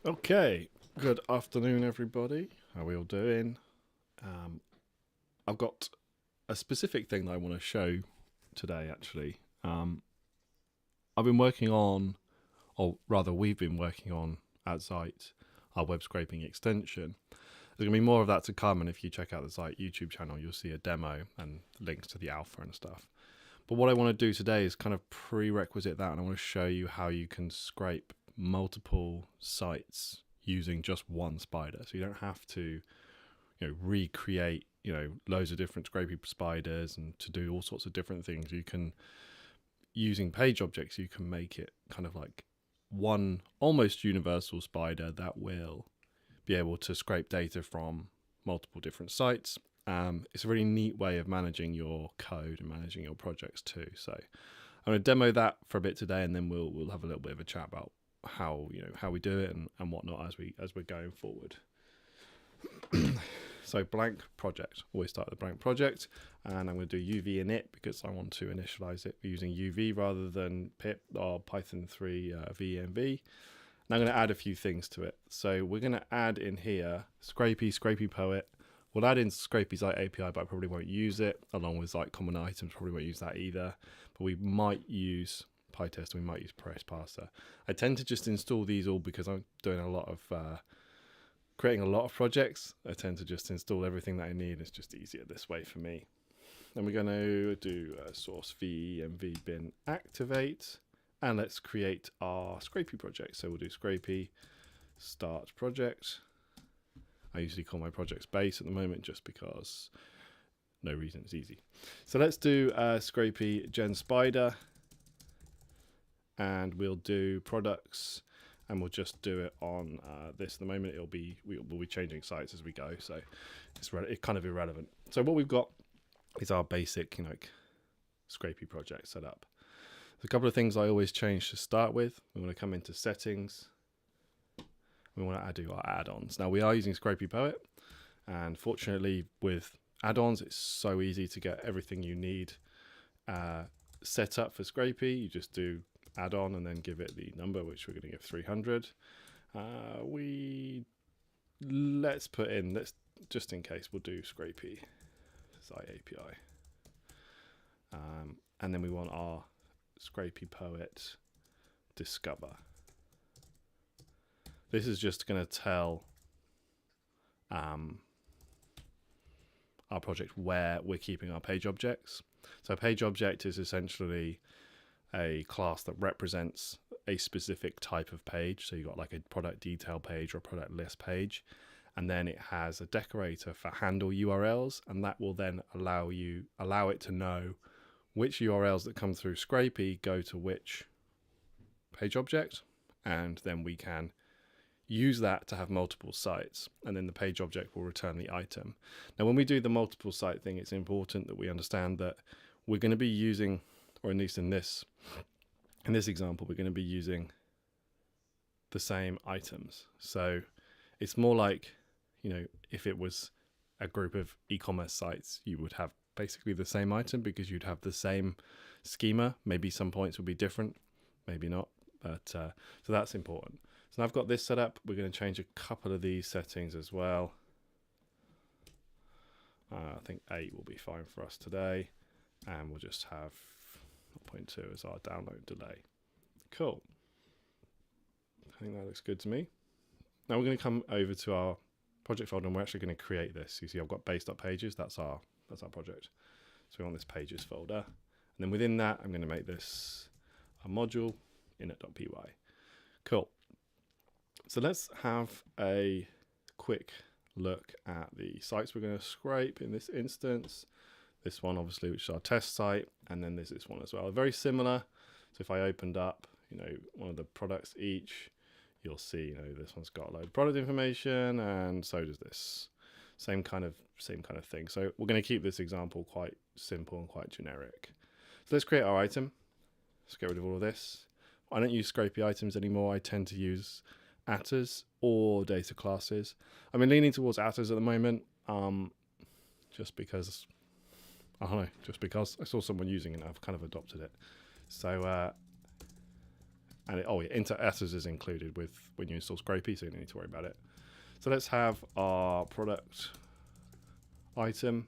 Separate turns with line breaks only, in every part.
Okay, good afternoon, everybody. How are we all doing? Um, I've got a specific thing that I want to show today, actually. I've been working on, or rather, we've been working on at Zite, our web scraping extension. There's going to be more of that to come, and if you check out the Zite YouTube channel, you'll see a demo and links to the alpha and stuff. But what I want to do today is kind of prerequisite that, and I want to show you how you can scrape multiple sites using just one spider. So you don't have to, recreate, loads of different scrapey spiders and to do all sorts of different things. You can, using page objects, you can make it kind of like one almost universal spider that will be able to scrape data from multiple different sites. It's a really neat way of managing your code and managing your projects too. So I'm going to demo that for a bit today, and then we'll have a little bit of a chat about how we do it and whatnot as we're going forward. So blank project. Always start with a blank project, and I'm going to do UV init because I want to initialize it using UV rather than pip or Python 3 venv. And I'm going to add a few things to it. So we're going to add in here Scrapy Poet. We'll add in Scrapy's Zite API, but I probably won't use it, along with like common items. Probably won't use that either. But we might use PyTest. We might use PressParser. I tend to just install these all because I'm doing a lot of creating a lot of projects. I tend to just install everything that I need. It's just easier this way for me. Then we're going to do source venv bin activate, and let's create our Scrapy project. So we'll do Scrapy start project. I usually call my projects base at the moment just because no reason, it's easy. So let's do Scrapy gen spider, and we'll do products, and we'll just do it on this. At the moment, we'll be changing sites as we go, so it's kind of irrelevant. So what we've got is our basic Scrapy project set up. There's a couple of things I always change to start with. We want to come into settings. We want to do our add-ons. Now we are using Scrapy Poet, and fortunately with add-ons it's so easy to get everything you need set up for Scrapy. You just do add-on and then give it the number, which we're going to give 300. Let's just in case, we'll do Scrapy Zite API, and then we want our Scrapy Poet discover. This is just going to tell our project where we're keeping our page objects. So page object is essentially a class that represents a specific type of page. So you've got like a product detail page or a product list page, and then it has a decorator for handle URLs, and that will then allow it to know which URLs that come through Scrapy go to which page object, and then we can use that to have multiple sites, and then the page object will return the item. Now when we do the multiple site thing, it's important that we understand that we're going to be using, or at least in this example, we're going to be using the same items. So it's more like, if it was a group of e-commerce sites, you would have basically the same item because you'd have the same schema. Maybe some points would be different, maybe not, but so that's important. So now I've got this set up. We're going to change a couple of these settings as well. I think 8 will be fine for us today, and we'll just have 0.2 as our download delay. Cool. I think that looks good to me. Now we're going to come over to our project folder, and we're actually going to create this. You see I've got base.pages. That's our project. So we want this pages folder, and then within that I'm going to make this a module init.py. Cool. So let's have a quick look at the sites we're going to scrape in this instance. This one, obviously, which is our test site, and then there's this one as well. Very similar. So if I opened up, one of the products each, you'll see, this one's got a load of product information, and so does this. Same kind of thing. So we're going to keep this example quite simple and quite generic. So let's create our item. Let's get rid of all of this. I don't use Scrapy items anymore. I tend to use attrs or data classes. I'm leaning towards attrs at the moment, just because I don't know, just because I saw someone using it and I've kind of adopted it. So And Enter-Ss is included with when you install Scrapy, so you don't need to worry about it. So let's have our product item,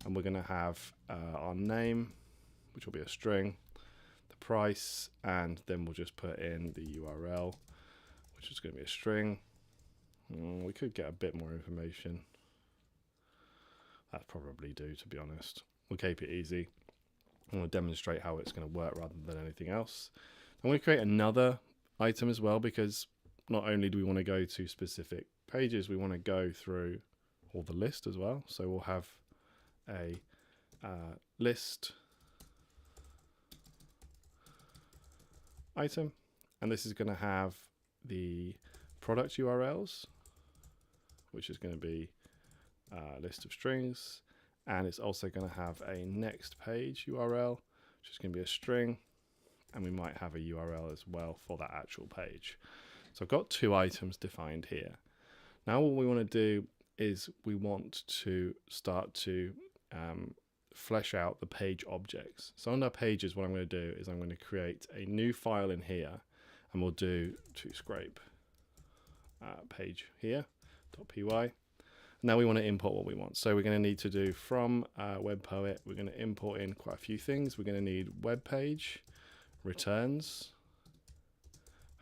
and we're going to have our name, which will be a string, the price, and then we'll just put in the URL, which is going to be a string. We could get a bit more information. That'd probably do, to be honest. We'll keep it easy. I want to demonstrate how it's going to work rather than anything else. I'm going to create another item as well, because not only do we want to go to specific pages, we want to go through all the list as well. So we'll have a list item, and this is going to have the product URLs, which is going to be a list of strings, and it's also going to have a next page URL, which is going to be a string, and we might have a URL as well for that actual page. So I've got 2 items defined here. Now what we want to do is we want to start to flesh out the page objects. So on our pages, what I'm going to do is I'm going to create a new file in here, and we'll do to scrape page here, .py. Now we want to import what we want. So we're going to need to do from WebPoet, we're going to import in quite a few things. We're going to need web page, returns,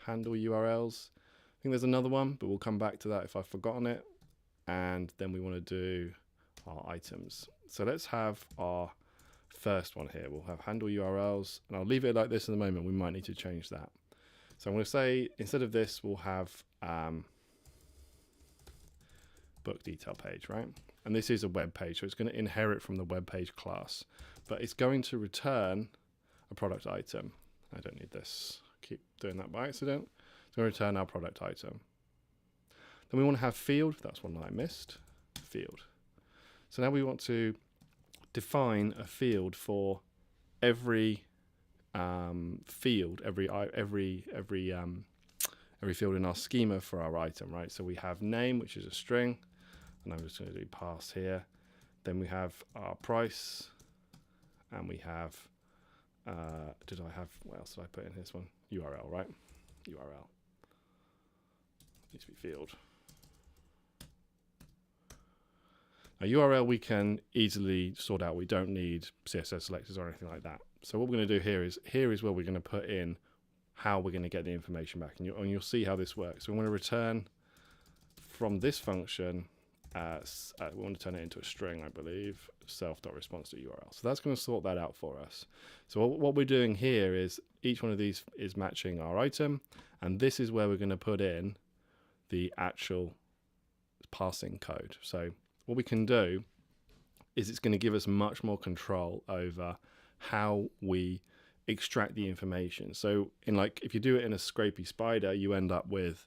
handle URLs. I think there's another one, but we'll come back to that if I've forgotten it. And then we want to do our items. So let's have our first one here. We'll have handle URLs, and I'll leave it like this in the moment. We might need to change that. So I'm going to say, instead of this, we'll have book detail page, right? And this is a web page, so it's going to inherit from the web page class, but it's going to return a product item. I don't need this. Keep doing that by accident. It's going to return our product item. Then we want to have field. That's one that I missed. Field. So now we want to define a field for every field, every field in our schema for our item, right? So we have name, which is a string, and I'm just going to do pass here. Then we have our price, and we have what else did I put in this one? URL, right? URL needs to be field. Now URL we can easily sort out. We don't need CSS selectors or anything like that. So what we're going to do here is where we're going to put in how we're going to get the information back, and you'll see how this works. So we want to return from this function, we want to turn it into a string, I believe, self.response to URL. So that's going to sort that out for us. So what we're doing here is each one of these is matching our item, and this is where we're going to put in the actual passing code. So what we can do is it's going to give us much more control over how we extract the information. So if you do it in a Scrapy spider, you end up with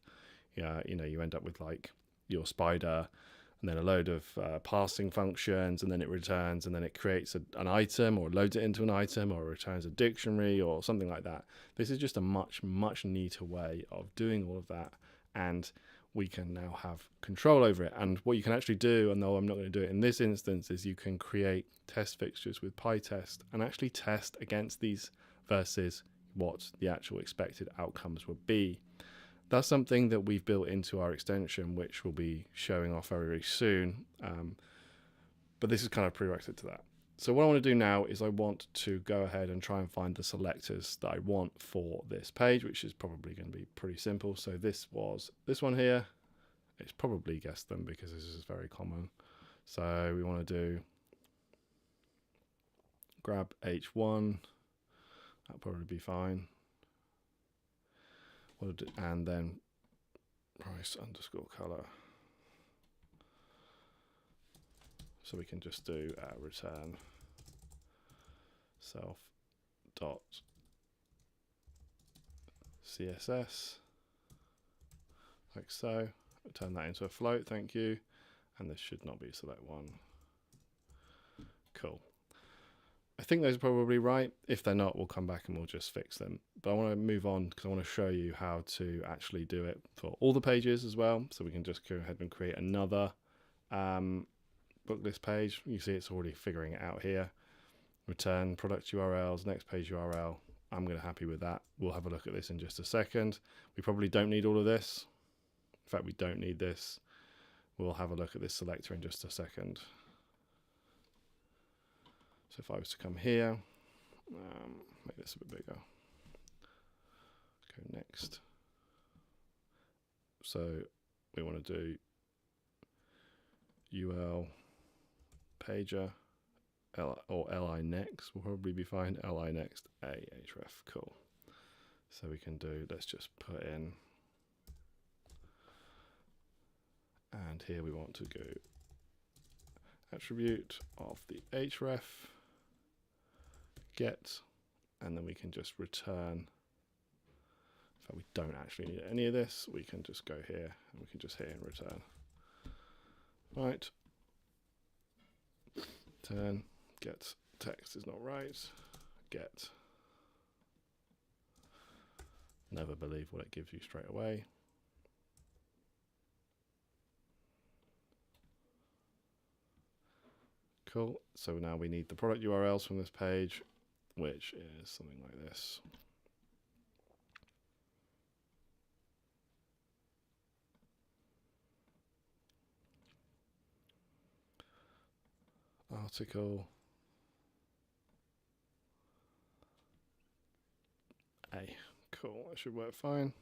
like your spider and then a load of passing functions, and then it returns, and then it creates an item or loads it into an item or returns a dictionary or something like that. This is just a much neater way of doing all of that, and we can now have control over it. And what you can actually do, and though I'm not going to do it in this instance, is you can create test fixtures with PyTest and actually test against these versus what the actual expected outcomes would be. That's something that we've built into our extension, which we'll be showing off very soon. But this is kind of prerequisite to that. So what I want to do now is I want to go ahead and try and find the selectors that I want for this page, which is probably going to be pretty simple. So this was this one here. It's probably guessed them because this is very common. So we want to do grab H1. That'll probably be fine. And then price underscore color. So we can just do return self dot CSS like so. Turn that into a float, thank you. And this should not be select one. Cool. I think those are probably right. If they're not, we'll come back and we'll just fix them. But I want to move on because I want to show you how to actually do it for all the pages as well. So we can just go ahead and create another book list page. You see it's already figuring it out here. Return product URLs, next page URL, I'm going to happy with that. We'll have a look at this in just a second. We probably don't need all of this. In fact, we don't need this. We'll have a look at this selector in just a second. So if I was to come here, make this a bit bigger. Go next. So we want to do UL pager or li next will probably be fine. Li next a href. Cool. So we can do, let's just put in, and here we want to go attribute of the href get, and then we can just return. In fact, we don't actually need any of this. We can just go here and we can just hit and return. Right. Turn get text is not right. Get. Never believe what it gives you straight away. Cool. So now we need the product URLs from this page, which is something like this. Article A. Cool, that should work fine.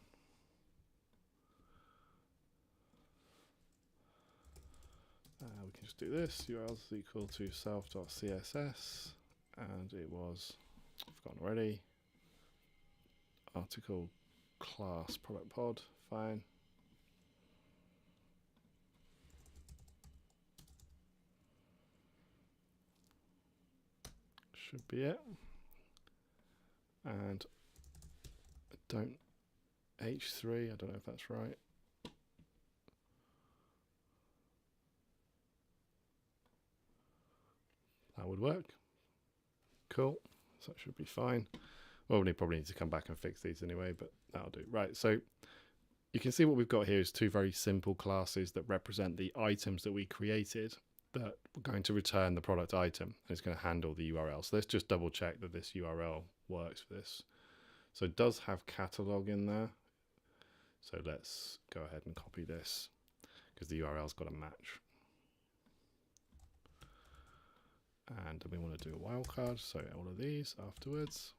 We can just do this. URL is equal to self.css, and it was, I've forgotten already, article class product pod. Fine. Should be it. And I don't, H3, I don't know if that's right. That would work. Cool. So that should be fine. Well, we probably need to come back and fix these anyway, but that'll do. Right, so you can see what we've got here is two very simple classes that represent the items that we created that we're going to return the product item, and it's going to handle the URL. So let's just double check that this URL works for this. So it does have catalog in there. So let's go ahead and copy this because the URL's got a match. And then we want to do a wildcard, so all of these afterwards.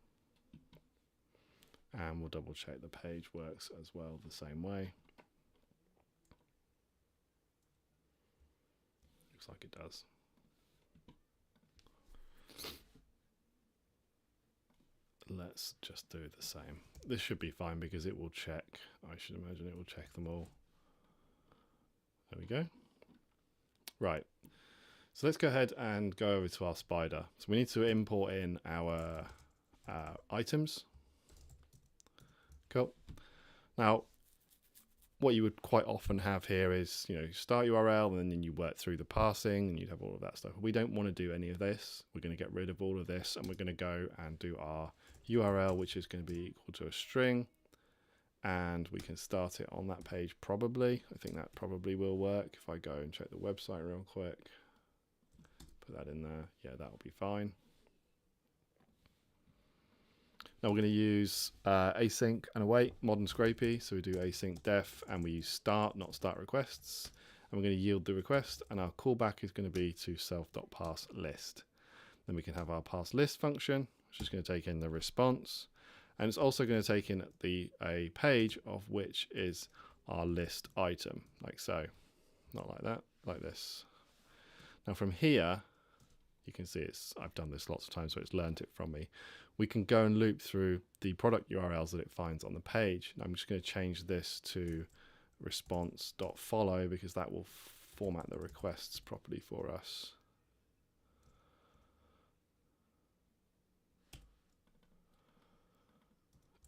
And we'll double check the page works as well the same way. Looks like it does. Let's just do the same. This should be fine because it will check. I should imagine it will check them all. There we go. Right. So let's go ahead and go over to our Spider. So we need to import in our items. Cool. Now, what you would quite often have here is, you know, start URL and then you work through the parsing and you'd have all of that stuff. We don't want to do any of this. We're going to get rid of all of this and we're going to go and do our URL, which is going to be equal to a string. And we can start it on that page probably. I think that probably will work. If I go and check the website real quick, put that in there. Yeah, that'll be fine. Now we're going to use async and await, modern Scrapy. So we do async def and we use start, not start requests. And we're going to yield the request and our callback is going to be to self.parseList. Then we can have our parseList function, which is going to take in the response. And it's also going to take in a page of which is our list item, like so. Not like that, like this. Now from here, you can see I've done this lots of times, so it's learned it from me. We can go and loop through the product URLs that it finds on the page. Now I'm just going to change this to response.follow because that will format the requests properly for us.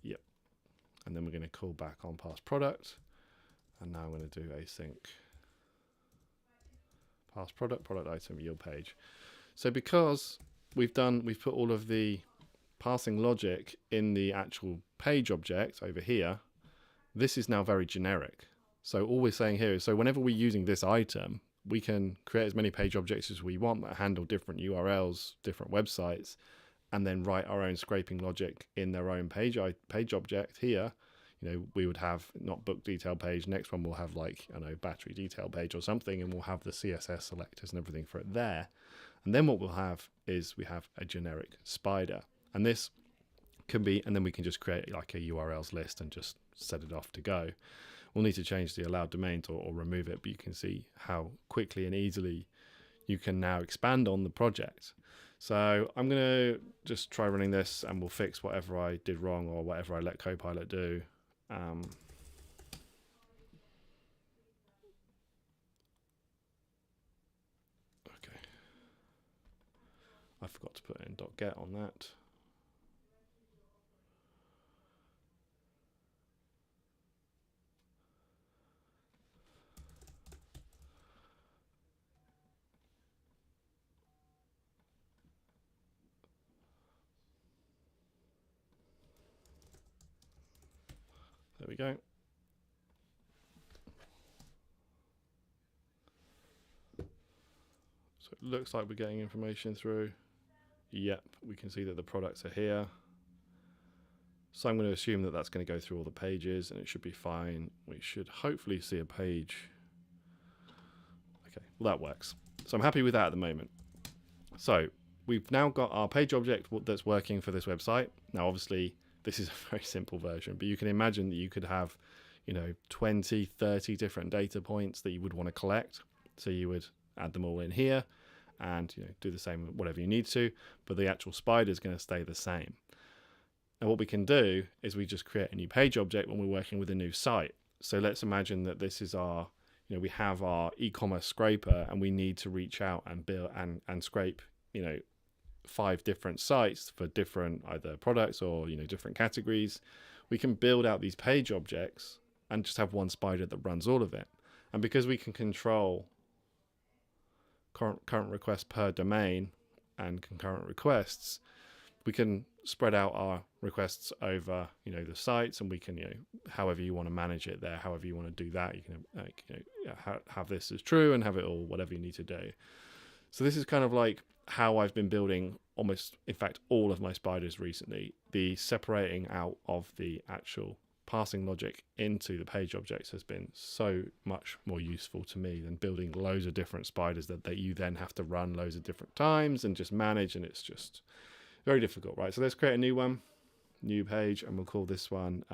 Yep. And then we're going to call back on parse product. And now I'm going to do async parse product item yield page. So because we've put all of the parsing logic in the actual page object over here, this is now very generic. So all we're saying here is, so whenever we're using this item, we can create as many page objects as we want that handle different URLs, different websites, and then write our own scraping logic in their own page object here, we would have not book detail page. Next one we'll have like, I don't know, battery detail page or something, and we'll have the CSS selectors and everything for it there. And then what we'll have is we have a generic spider, and this can be, and then we can just create like a URLs list and just set it off to go. We'll need to change the allowed domains or remove it, but you can see how quickly and easily you can now expand on the project. So I'm going to just try running this, and we'll fix whatever I did wrong or whatever I let Copilot do. Okay. I forgot to put in .get on that. There we go. So it looks like we're getting information through. Yep, we can see that the products are here. So I'm going to assume that that's going to go through all the pages, and it should be fine. We should hopefully see a page. Okay, well that works. So I'm happy with that at the moment. So we've now got our page object that's working for this website. Now obviously this is a very simple version, but you can imagine that you could have, 20, 30 different data points that you would want to collect. So you would add them all in here and do the same whatever you need to, but the actual spider is going to stay the same. And what we can do is we just create a new page object when we're working with a new site. So let's imagine that this is our, we have our e-commerce scraper, and we need to reach out and build and scrape, 5 different sites for different either products or different categories. We can build out these page objects and just have one spider that runs all of it. And because we can control current requests per domain and concurrent requests, we can spread out our requests over the sites, and we can however you want to manage it there, however you want to do that, you can have this as true and have it all whatever you need to do. So this is kind of like how I've been building almost, in fact, all of my spiders recently. The separating out of the actual passing logic into the page objects has been so much more useful to me than building loads of different spiders that you then have to run loads of different times and just manage, and it's just very difficult, right? So let's create a new one, new page, and we'll call this one,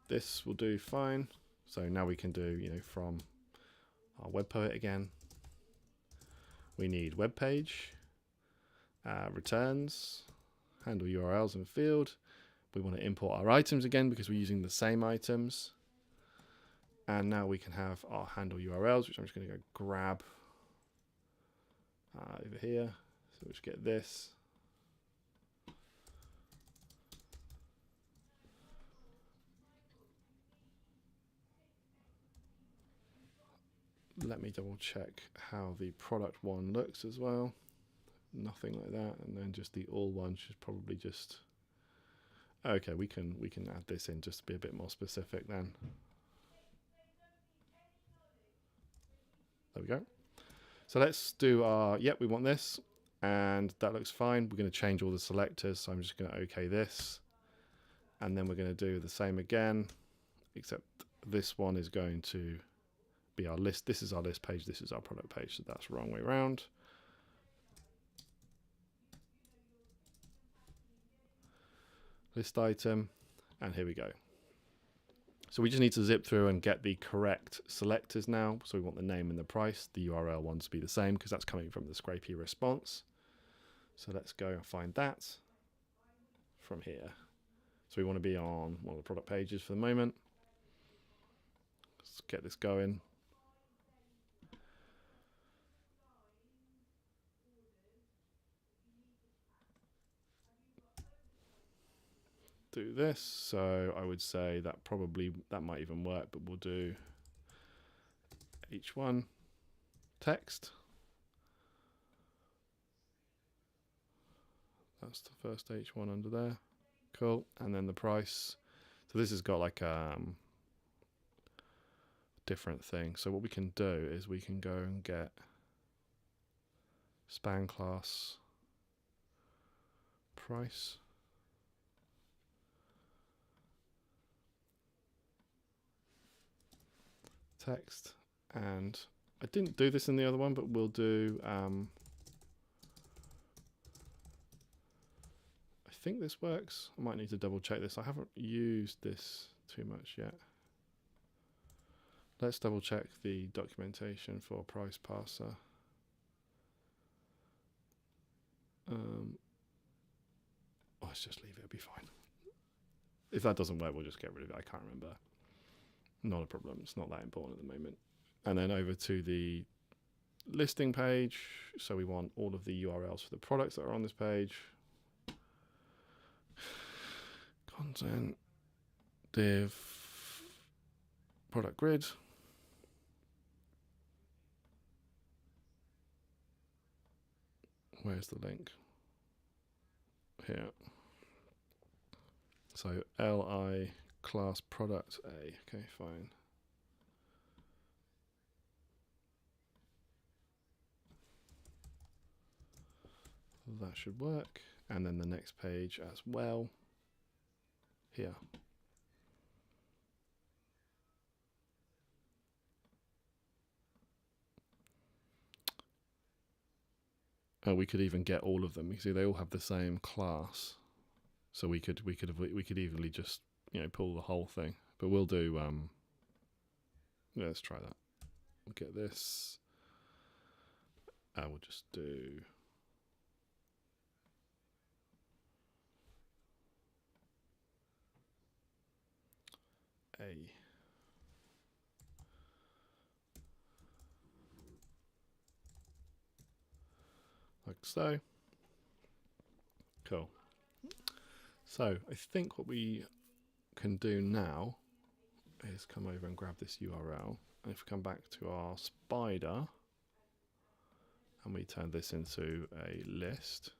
this will do fine. So now we can do, from our web poet again, we need web page, returns, handle URLs and field. We want to import our items again because we're using the same items. And now we can have our handle URLs, which I'm just going to go grab over here. So we'll just get this. Let me double check how the product one looks as well. Nothing like that. And then just the all one should probably just... Okay, we can add this in just to be a bit more specific then. There we go. So let's do our, we want this, and that looks fine. We're going to change all the selectors, so I'm just going to OK this. And then we're going to do the same again, except this one is going to be our list. This is our list page, this is our product page, so that's the wrong way around. List item, and here we go. So we just need to zip through and get the correct selectors now. So we want the name and the price, the URL ones to be the same because that's coming from the Scrapy response. So let's go and find that from here. So we want to be on one of the product pages for the moment. Let's get this going. Do this, so I would say that that might even work, but we'll do H1 text. That's the first H1 under there. Cool. And then the price. So this has got like different thing. So what we can do is we can go and get span class price. Text. And I didn't do this in the other one, but we'll do, I think this works. I might need to double check this. I haven't used this too much yet. Let's double check the documentation for price parser. Let's just leave it, it'll be fine. If that doesn't work, we'll just get rid of it. I can't remember. Not a problem, it's not that important at the moment. And then over to the listing page. So we want all of the URLs for the products that are on this page. Content, div, product grid. Where's the link? Here. So LI class product A. Okay, fine. That should work. And then the next page as well. Here. We could even get all of them. You see, they all have the same class, so we could easily just pull the whole thing. But we'll do. Yeah, let's try that. We'll get this. We'll just do. A. Like so. Cool. So I think what we can do now is come over and grab this URL. And if we come back to our spider and we turn this into a list.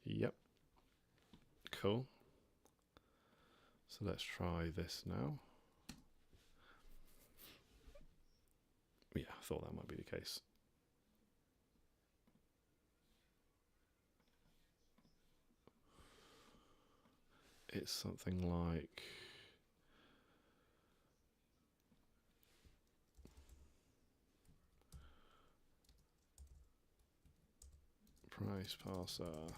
Yep. Cool. So let's try this now. Yeah, I thought that might be the case. It's something like price parser.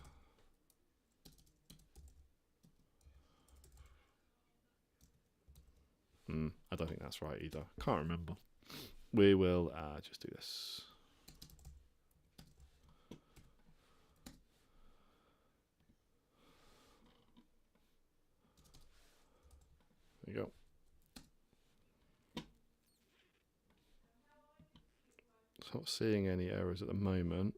I don't think that's right either. Can't remember. We will just do this. There you go. Not seeing any errors at the moment.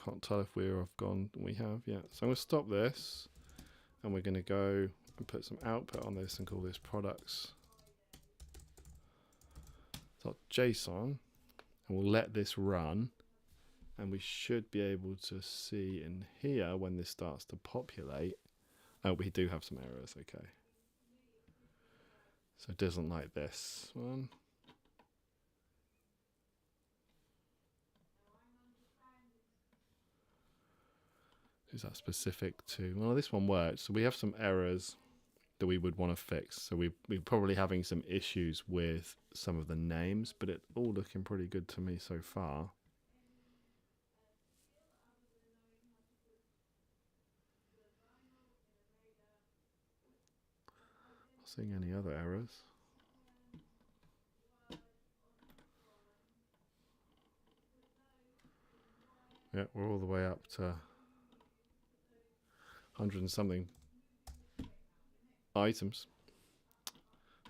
Can't tell if we have gone. We have, yeah. So I'm going to stop this, and we're going to go and put some output on this and call this products.json, and we'll let this run, and we should be able to see in here when this starts to populate. Oh, we do have some errors. Okay. So it doesn't like this one. Is that specific to? Well, this one worked. So we have some errors that we would want to fix. So we're probably having some issues with some of the names, but it's all looking pretty good to me so far. Not seeing any other errors. Yeah, we're all the way up to 100 and something items.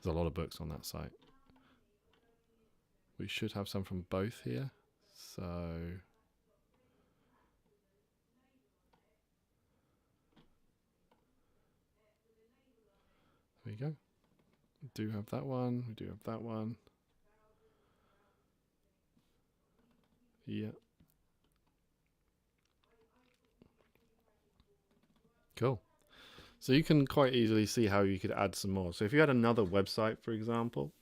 There's a lot of books on that site. We should have some from both here. So there you go. We do have that one. We do have that one. Yeah. Cool. So you can quite easily see how you could add some more. So if you had another website, for example,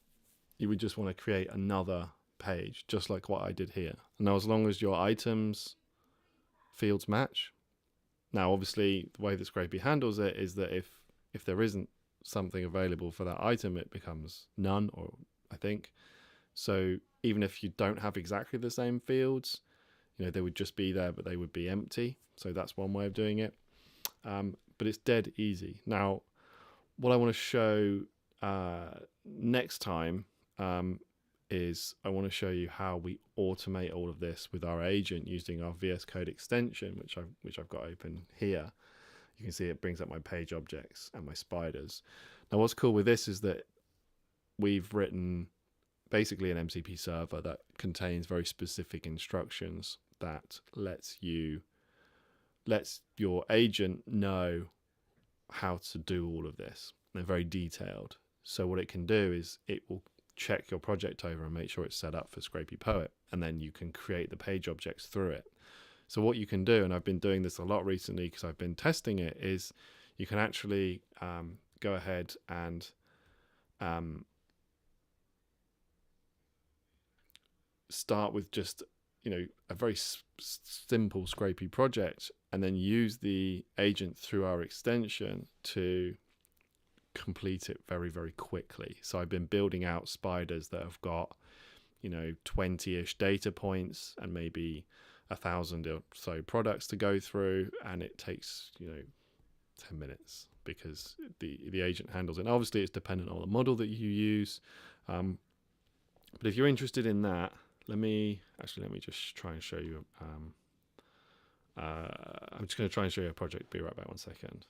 you would just want to create another page, just like what I did here. Now, as long as your items fields match. Now, obviously, the way that Scrapy handles it is that if there isn't something available for that item, it becomes none, or I think. So even if you don't have exactly the same fields, they would just be there, but they would be empty. So that's one way of doing it. But it's dead easy. Now, what I want to show next time is I want to show you how we automate all of this with our agent using our VS Code extension, which I've got open here. You can see it brings up my page objects and my spiders. Now, what's cool with this is that we've written basically an MCP server that contains very specific instructions that lets your agent know how to do all of this. They're very detailed. So what it can do is it will check your project over and make sure it's set up for Scrapy Poet, and then you can create the page objects through it. So what you can do, and I've been doing this a lot recently because I've been testing it, is you can actually go ahead and start with just a very simple Scrapy project, and then use the agent through our extension to complete it very, very quickly. So I've been building out spiders that have got 20-ish data points and maybe 1,000 or so products to go through, and it takes 10 minutes because the agent handles it. And obviously it's dependent on the model that you use, but if you're interested in that, let me just try and show you. I'm just going to try and show you a project. Be right back 1 second.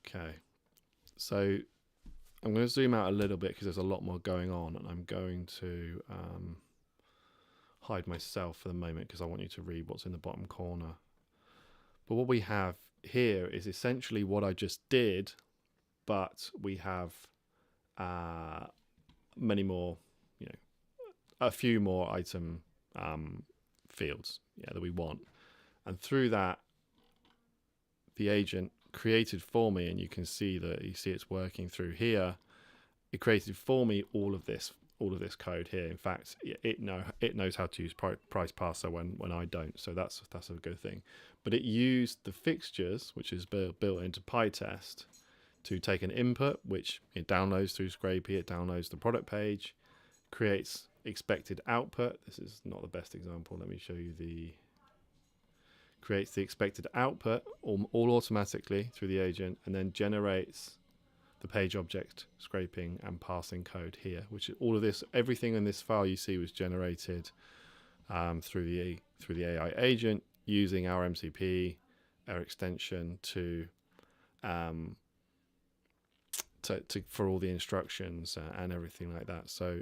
Okay, so I'm going to zoom out a little bit because there's a lot more going on, and I'm going to hide myself for the moment because I want you to read what's in the bottom corner. But what we have here is essentially what I just did, but we have many more, a few more item fields that we want. And through that, the agent created for me, and you see it's working through here. It created for me all of this code here. In fact, it knows how to use price parser when I don't, so that's a good thing. But it used the fixtures, which is built into PyTest, to take an input, which it downloads through Scrapy. It downloads the product page, creates expected output. This is not the best example. Let me show you creates the expected output all automatically through the agent, and then generates the page object scraping and parsing code here, which is all of this. Everything in this file you see was generated through the AI agent using our MCP, our extension for all the instructions and everything like that. So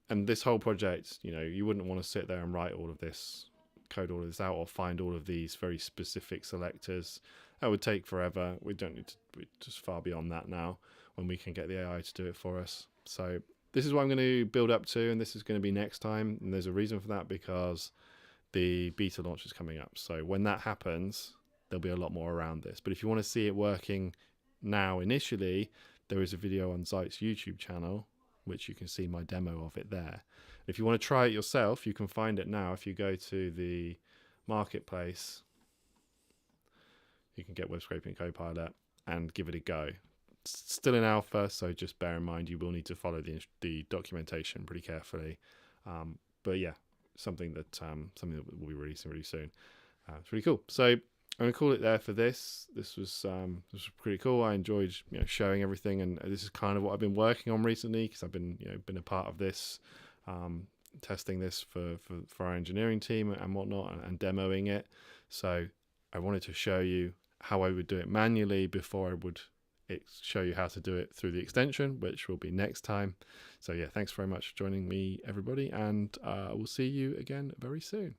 and this whole project, you wouldn't want to sit there and write all of this, code all of this out, or find all of these very specific selectors. That would take forever. We're just far beyond that now, when we can get the AI to do it for us. So this is what I'm going to build up to, and this is going to be next time. And there's a reason for that, because the beta launch is coming up. So when that happens, there'll be a lot more around this. But if you want to see it working now initially, there is a video on Zeit's YouTube channel, which you can see my demo of it there. If you want to try it yourself, you can find it now. If you go to the marketplace, you can get Web Scraping Copilot and give it a go. It's still in alpha, so just bear in mind you will need to follow the documentation pretty carefully. But yeah, something that we'll be releasing really soon. It's really cool. So I'm going to call it there for this. This was pretty cool. I enjoyed showing everything, and this is kind of what I've been working on recently, because I've been been a part of this, testing this for our engineering team and whatnot, and demoing it. So I wanted to show you how I would do it manually before I would show you how to do it through the extension, which will be next time. So yeah, thanks very much for joining me, everybody, and we'll see you again very soon.